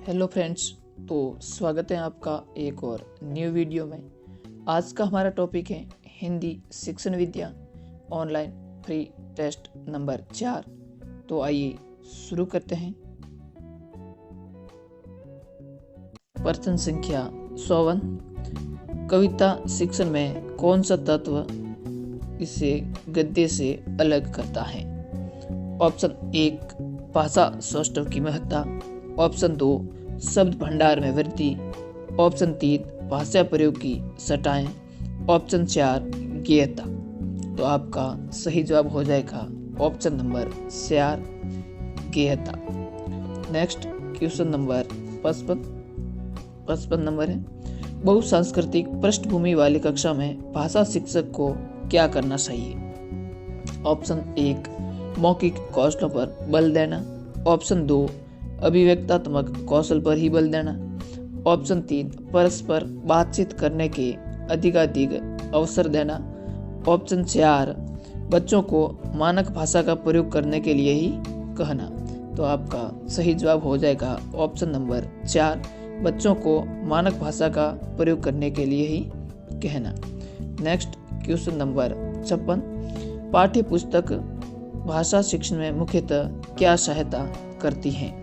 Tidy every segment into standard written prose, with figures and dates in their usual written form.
Hello friends, तो स्वागत है आपका एक और न्यू वीडियो में। आज का हमारा टॉपिक है हिंदी शिक्षण विद्या ऑनलाइन फ्री टेस्ट नंबर 4। तो आइए शुरू करते हैं। प्रश्न संख्या 54, कविता शिक्षण में कौन सा तत्व इसे गद्य से अलग करता है? ऑप्शन 1 भाषा सौष्ठव की महत्ता, ऑप्शन 2 शब्द भंडार में वृद्धि, ऑप्शन 3 भाषा प्रयोग की सटाएं, ऑप्शन 4 गेयता। तो आपका सही जवाब हो जाएगा ऑप्शन नंबर 4 गेयता। नेक्स्ट क्वेश्चन नंबर 55 नंबर है, बहुसांस्कृतिक पृष्ठभूमि वाली कक्षा में भाषा शिक्षक को क्या करना चाहिए? ऑप्शन 1 मौखिक कौशलों पर बल देना, ऑप्शन 2 अभिव्यक्तात्मक कौशल पर ही बल देना, ऑप्शन 3 परस्पर बातचीत करने के अधिकाधिक अवसर देना, ऑप्शन 4 बच्चों को मानक भाषा का प्रयोग करने के लिए ही कहना। तो आपका सही जवाब हो जाएगा ऑप्शन नंबर 4 बच्चों को मानक भाषा का प्रयोग करने के लिए ही कहना। नेक्स्ट क्वेश्चन नंबर 56, पाठ्य पुस्तक भाषा शिक्षण में मुख्यतः क्या सहायता करती हैं?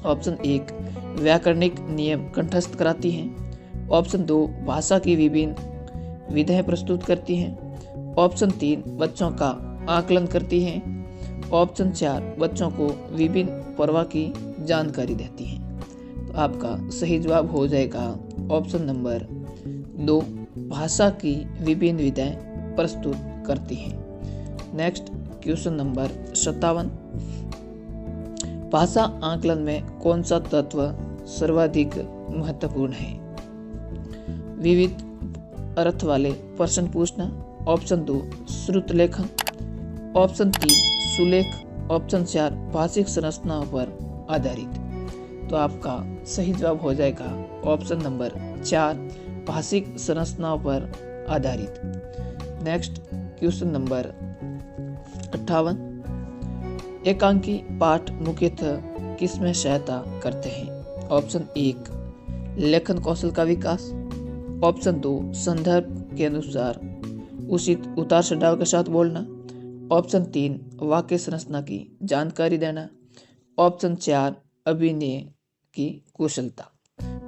ऑप्शन 1 व्याकरणिक नियम कंठस्थ कराती हैं, ऑप्शन 2 भाषा की विभिन्न विधाएं प्रस्तुत करती हैं, ऑप्शन 3 बच्चों का आकलन करती हैं, ऑप्शन 4 बच्चों को विभिन्न पर्व की जानकारी देती हैं। तो आपका सही जवाब हो जाएगा ऑप्शन नंबर 2 भाषा की विभिन्न विधाएं प्रस्तुत करती हैं। नेक्स्ट क्वेश्चन नंबर 57, भाषा आकलन में कौन सा तत्व सर्वाधिक महत्वपूर्ण है? विविध अर्थ वाले प्रश्न पूछना, ऑप्शन 2 श्रुत लेखन, ऑप्शन 3 सुलेख, ऑप्शन 4 भाषिक संरचनाओं पर आधारित। तो आपका सही जवाब हो जाएगा ऑप्शन नंबर 4 भाषिक संरचनाओं पर आधारित। नेक्स्ट क्वेश्चन नंबर 58, एकांकी पाठ मुख्यतः किसमें सहायता करते हैं? ऑप्शन 1 लेखन कौशल का विकास, ऑप्शन 2 संदर्भ के अनुसार उचित उतार चढ़ाव के साथ बोलना, ऑप्शन 3 वाक्य संरचना की जानकारी देना, ऑप्शन 4 अभिनय की कुशलता।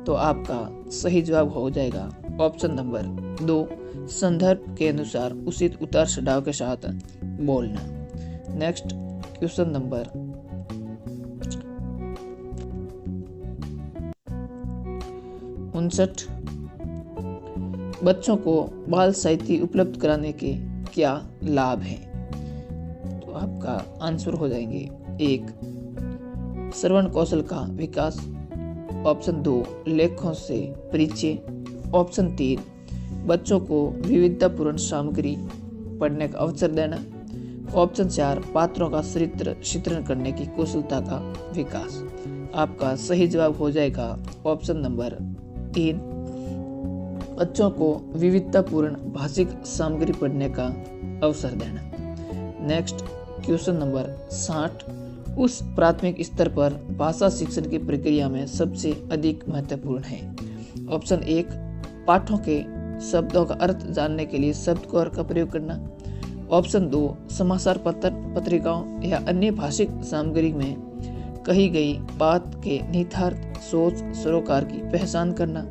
तो आपका सही जवाब हो जाएगा ऑप्शन नंबर 2 संदर्भ के अनुसार उचित उतार चढ़ाव के साथ बोलना। नेक्स्ट क्वेश्चन नंबर 59, बच्चों को बाल साहित्य उपलब्ध कराने के क्या लाभ हैं? तो आपका आंसर हो जाएंगे 1 श्रवण कौशल का विकास, ऑप्शन 2 लेखों से परिचय, ऑप्शन 3 बच्चों को विविधतापूर्ण सामग्री पढ़ने का अवसर देना, ऑप्शन 4 पात्रों का चरित्र चित्रण करने की कुशलता का विकास। आपका सही जवाब हो जाएगा ऑप्शन नंबर 3 बच्चों को विविधतापूर्ण भाषिक सामग्री पढ़ने का अवसर देना। नेक्स्ट क्वेश्चन नंबर 60, उस प्राथमिक स्तर पर भाषा शिक्षण की प्रक्रिया में सबसे अधिक महत्वपूर्ण है? ऑप्शन 1 पाठों के शब्दों का अर्थ जानने के लिए शब्दकोश का प्रयोग करना, ऑप्शन 2 समाचार पत्र पत्रिकाओं या अन्य भाषिक सामग्री में कही गई बात के निहितार्थ सोच सरोकार की पहचान करना,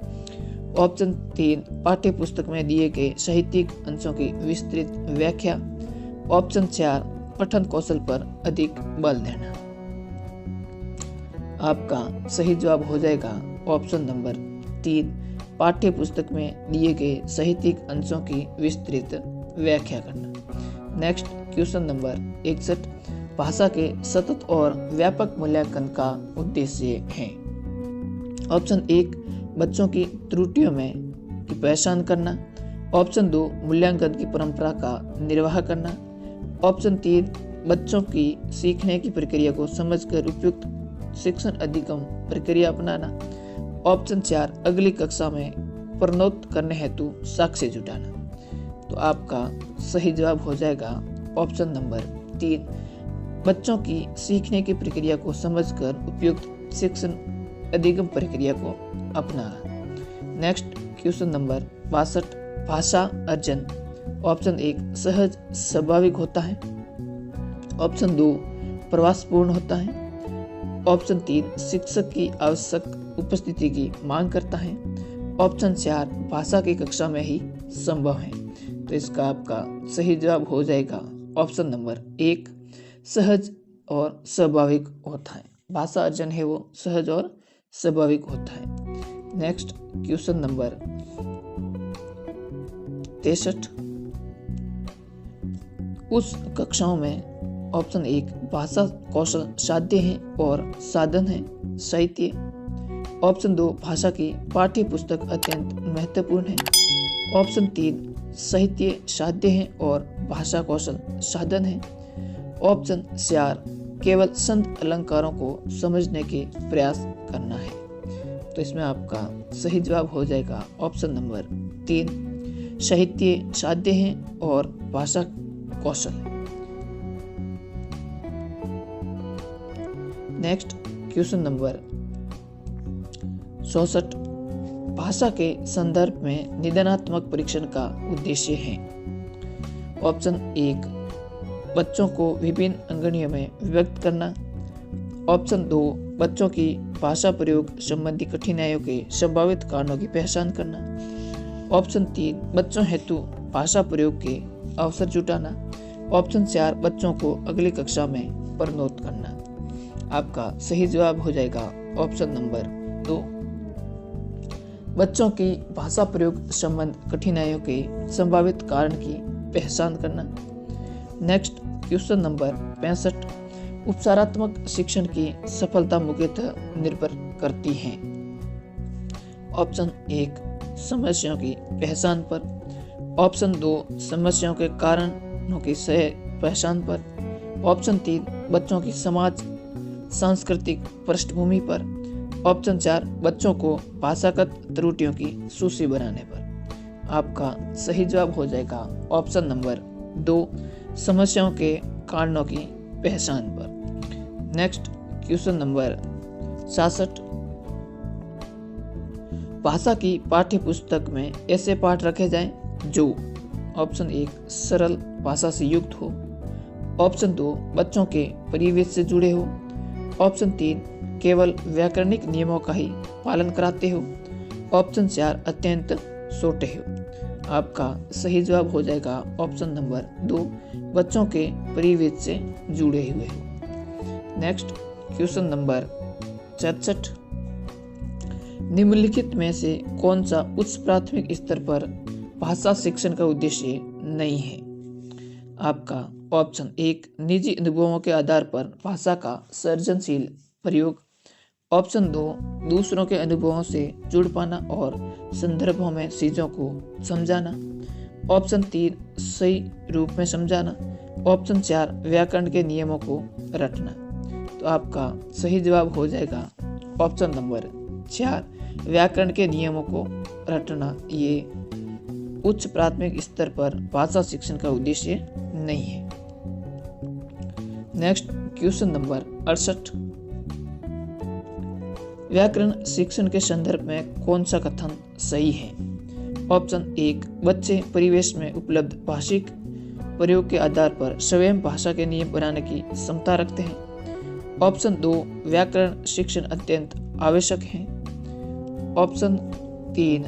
ऑप्शन 3 पाठ्य पुस्तक में दिए गए साहित्यिक अंशों की विस्तृत व्याख्या, ऑप्शन 4 पठन कौशल पर अधिक बल देना। आपका सही जवाब हो जाएगा ऑप्शन नंबर 3 पाठ्य पुस्तक में दिए गए साहित्यिक अंशों की विस्तृत व्याख्या करना। नेक्स्ट क्वेश्चन नंबर 61, भाषा के सतत और व्यापक मूल्यांकन का उद्देश्य है? ऑप्शन 1 बच्चों की त्रुटियों में की पहचान करना, ऑप्शन 2 मूल्यांकन की परंपरा का निर्वाह करना, ऑप्शन 3 बच्चों की सीखने की प्रक्रिया को समझकर उपयुक्त शिक्षण अधिगम प्रक्रिया अपनाना, ऑप्शन 4 अगली कक्षा में प्रोन्नत करने हेतु साक्ष्य जुटाना। तो आपका सही जवाब हो जाएगा ऑप्शन नंबर 3 बच्चों की सीखने की प्रक्रिया को समझकर उपयुक्त शिक्षण अधिगम प्रक्रिया को अपनाना। नेक्स्ट क्वेश्चन नंबर 62, भाषा अर्जन ऑप्शन 1 सहज स्वाभाविक होता है, ऑप्शन 2 प्रवासपूर्ण होता है, ऑप्शन 3 शिक्षक की आवश्यक उपस्थिति की मांग करता है, ऑप्शन 4 भाषा की कक्षा में ही संभव है। तो इसका आपका सही जवाब हो जाएगा ऑप्शन नंबर 1 सहज और स्वाभाविक होता है। भाषा अर्जन है वो सहज और स्वाभाविक होता है। नेक्स्ट क्वेश्चन नंबर 63, उस कक्षाओं में ऑप्शन 1 भाषा कौशल साध्य है और साधन है साहित्य, ऑप्शन 2 भाषा की पाठ्य पुस्तक अत्यंत महत्वपूर्ण है, ऑप्शन 3 साहित्य साध्य है और भाषा कौशल साधन है, ऑप्शन 4 केवल संत अलंकारों को समझने के प्रयास करना है। तो इसमें आपका सही जवाब हो जाएगा ऑप्शन नंबर 3 साहित्य साध्य है और भाषा कौशल है। नेक्स्ट क्वेश्चन नंबर 64, भाषा के संदर्भ में निदानात्मक परीक्षण का उद्देश्य है। ऑप्शन 1 बच्चों को विभिन्न अंगणियों में विभक्त करना, ऑप्शन 2 बच्चों की भाषा प्रयोग संबंधी कठिनाइयों के संभावित कारणों की पहचान करना, ऑप्शन 3 बच्चों हेतु भाषा प्रयोग के अवसर जुटाना, ऑप्शन 4 बच्चों को अगली कक्षा में प्रोन्नत करना। आपका सही जवाब हो जाएगा ऑप्शन नंबर 2 बच्चों की भाषा प्रयोग संबंध कठिनाइयों के संभावित कारण की पहचान करना। नेक्स्ट क्वेश्चन नंबर 65, उपचारात्मक शिक्षण की सफलता मुख्यतः निर्भर करती है। ऑप्शन 1 समस्याओं की पहचान पर, ऑप्शन 2 समस्याओं के कारणों की सही पहचान पर, ऑप्शन 3 बच्चों की समाज सांस्कृतिक पृष्ठभूमि पर, ऑप्शन 4 बच्चों को भाषागत त्रुटियों की सूची बनाने पर। आपका सही जवाब हो जाएगा ऑप्शन नंबर 2 समस्याओं के कारणों की पहचान पर। नेक्स्ट क्वेश्चन नंबर 66, भाषा की पाठ्य पुस्तक में ऐसे पाठ रखे जाएं जो ऑप्शन 1 सरल भाषा से युक्त हो, ऑप्शन 2 बच्चों के परिवेश से जुड़े हो, ऑप्शन 3 केवल व्याकरणिक नियमों का ही पालन कराते हो, ऑप्शन 4 अत्यंत छोटे हो। आपका सही जवाब हो जाएगा ऑप्शन नंबर 2 बच्चों के परिवेश से जुड़े हुए हो। नेक्स्ट क्वेश्चन नंबर 67, निम्नलिखित में से कौन सा उच्च प्राथमिक स्तर पर भाषा शिक्षण का उद्देश्य नहीं है। आपका ऑप्शन 1 निजी अनुभवों के आधार पर भाषा का सृजनशील प्रयोग, ऑप्शन 2 दूसरों के अनुभवों से जुड़ पाना और संदर्भों में चीजों को समझाना, ऑप्शन 3 सही रूप में समझाना, ऑप्शन 4 व्याकरण के नियमों को रटना। तो आपका सही जवाब हो जाएगा ऑप्शन नंबर 4 व्याकरण के नियमों को रटना। ये उच्च प्राथमिक स्तर पर भाषा शिक्षण का उद्देश्य नहीं है। नेक्स्ट क्वेश्चन नंबर 68, व्याकरण शिक्षण के संदर्भ में कौन सा कथन सही है। ऑप्शन 1 बच्चे परिवेश में उपलब्ध भाषिक प्रयोग के आधार पर स्वयं भाषा के नियम बनाने की क्षमता रखते हैं, ऑप्शन 2 व्याकरण शिक्षण अत्यंत आवश्यक है, ऑप्शन 3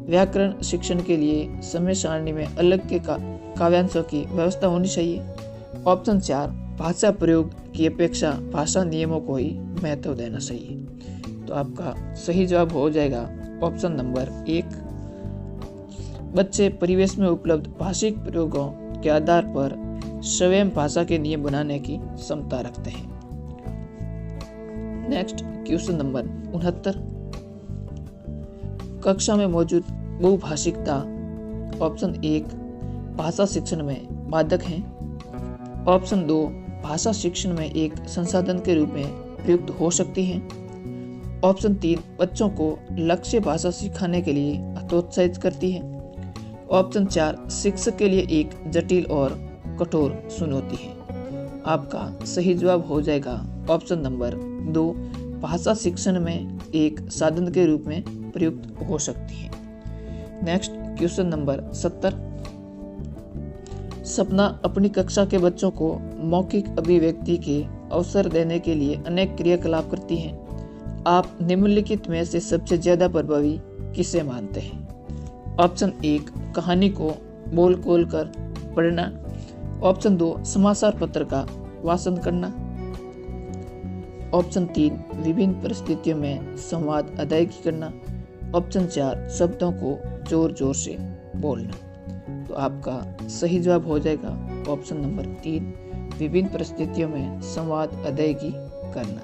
व्याकरण शिक्षण के लिए समय सारणी में अलग के काव्यांशों की व्यवस्था होनी चाहिए, ऑप्शन 4 भाषा प्रयोग की अपेक्षा भाषा नियमों को ही महत्व देना चाहिए। तो आपका सही जवाब हो जाएगा ऑप्शन नंबर 1 बच्चे परिवेश में उपलब्ध भाषिक प्रयोगों के आधार पर स्वयं भाषा के नियम बनाने की क्षमता रखते हैं। नेक्स्ट क्वेश्चन नंबर 69, कक्षा में मौजूद बहुभाषिकता ऑप्शन 1 भाषा शिक्षण में बाधक है, ऑप्शन 2 भाषा शिक्षण में एक संसाधन के रूप में प्रयुक्त हो सकती है, ऑप्शन 3 बच्चों को लक्ष्य भाषा सिखाने के लिए हतोत्साहित करती है, ऑप्शन 4 शिक्षक के लिए एक जटिल और कठोर चुनौती है। आपका सही जवाब हो जाएगा ऑप्शन नंबर 2 भाषा शिक्षण में एक साधन के रूप में प्रयुक्त हो सकती है। Next question number 70। सपना अपनी कक्षा के बच्चों को मौखिक अभिव्यक्ति के अवसर देने के लिए अनेक क्रियाकलाप करती है। आप निम्नलिखित में से सबसे ज्यादा प्रभावी किसे मानते हैं? ऑप्शन 1 कहानी को बोल खोल कर पढ़ना। ऑप्शन 2 समाचार पत्र का वाचन करना। ऑप्शन 3 विभिन्न परिस्थितियों में संवाद अदायगी करना। ऑप्शन 4 शब्दों को जोर जोर से बोलना। तो आपका सही जवाब हो जाएगा ऑप्शन नंबर 3 विभिन्न परिस्थितियों में संवाद अदायगी करना।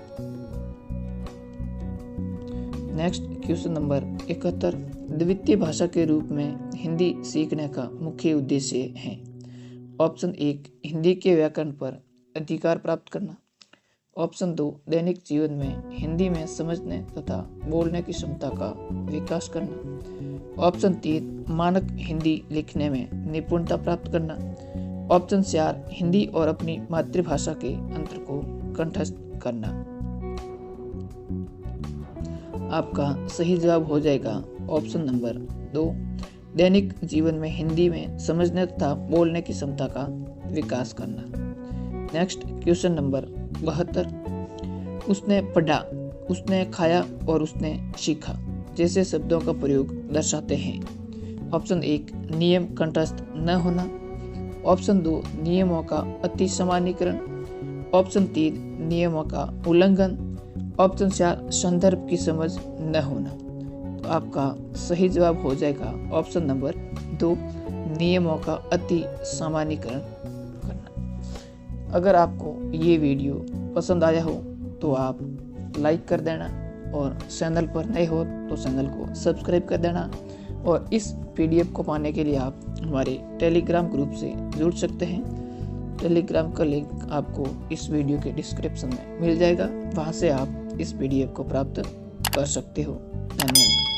Next question number 71। द्वितीय भाषा के रूप में हिंदी सीखने का मुख्य उद्देश्य है। ऑप्शन 1 हिंदी के व्याकरण पर अधिकार प्राप्त करना। ऑप्शन 2 दैनिक जीवन में हिंदी में समझने तथा बोलने की क्षमता का विकास करना। ऑप्शन 3 मानक हिंदी लिखने में निपुणता प्राप्त करना। ऑप्शन 4 हिंदी और अपनी मातृभाषा के अंतर को कंठस्थ करना। आपका सही जवाब हो जाएगा ऑप्शन नंबर 2 दैनिक जीवन में हिंदी में समझने तथा बोलने की क्षमता का विकास करना। Next question number 72। उसने पढ़ा, उसने खाया और उसने सीखा जैसे शब्दों का प्रयोग दर्शाते हैं। ऑप्शन 1 नियम कंठस्थ न होना। ऑप्शन 2 नियमों का अति सामान्यीकरण। ऑप्शन 3 नियमों का उल्लंघन। ऑप्शन 4 संदर्भ की समझ न होना। तो आपका सही जवाब हो जाएगा ऑप्शन नंबर 2 नियमों का अति सामान्यीकरण करना। अगर आपको ये वीडियो पसंद आया हो तो आप लाइक कर देना और चैनल पर नए हो तो चैनल को सब्सक्राइब कर देना। और इस PDF को पाने के लिए आप हमारे टेलीग्राम ग्रुप से जुड़ सकते हैं। टेलीग्राम का लिंक आपको इस वीडियो के डिस्क्रिप्शन में मिल जाएगा, वहाँ से आप इस PDF को प्राप्त कर सकते हो। धन्यवाद।